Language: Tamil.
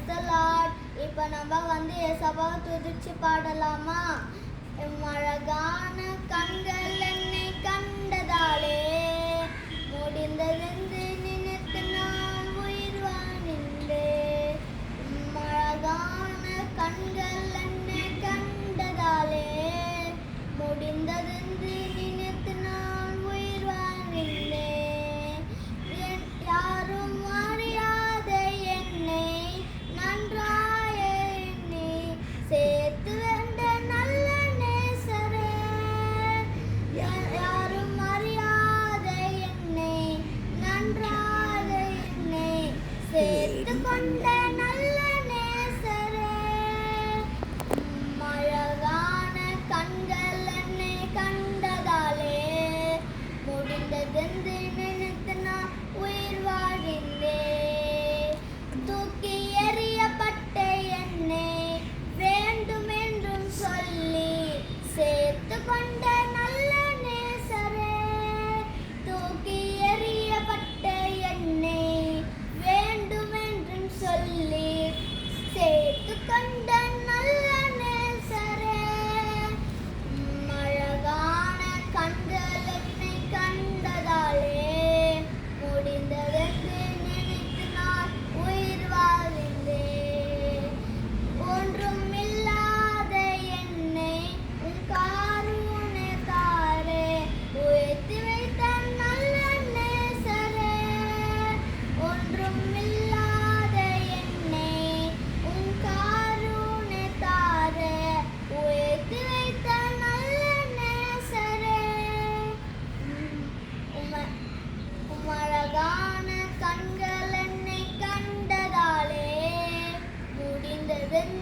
Praise the Lord. இப்போ நம்ம ஏசப்பாவை துதிச்சு பாடலாமா? அழகான கண்கள் என்னை கண்டதாலே முடிந்ததென்று நினைத்து நான் உயிர் வாழ்ந்தேன். அழகான கண்கள் என்னை கண்டதாலே முடிந்ததென்று நினைத்து நான் உயிர் வாழ்ந்தேன். யாரும் அறியாத என்னை நன்றாய எண்ணி சேர்த்து வந்த நல்ல நேசரே. யாரும் அறியாத என்னை நன்றாக என்னை சேர்த்து கொண்ட நல்ல நேசரே. அழகான கண்கள் என்னை கண்டதாலே முடிந்ததென்று நினைத்து நான் உயிர் வாழ்ந்தேன். தூக்கி எறியப்பட்ட என்னை வேண்டுமென்றும் சொல்லி சேர்த்து கொண்ட நல்ல நேசரே. தூக்கி எறியப்பட்ட என்னை வேண்டுமென்றும் சொல்லி சேர்த்து கொண்ட நல்ல நேசரே. அழகான கண்கள் என்னை கண்டதாலே முடிந்ததென்று நினைத்து நான் உயிர் வாழ்ந்தேன். ஒன்றும் இல்லாத என்னை உன் காருண்யத்தாலே உயர்த்தி வைத்த நல்ல நேசரே. ஒன்றும் இல்லாத என்னை உன் காருண்யத்தாலே உயர்த்தி வைத்த நல்ல நேசரே. அழகான கண்கள் என்னை கண்டதாலே முடிந்ததென்று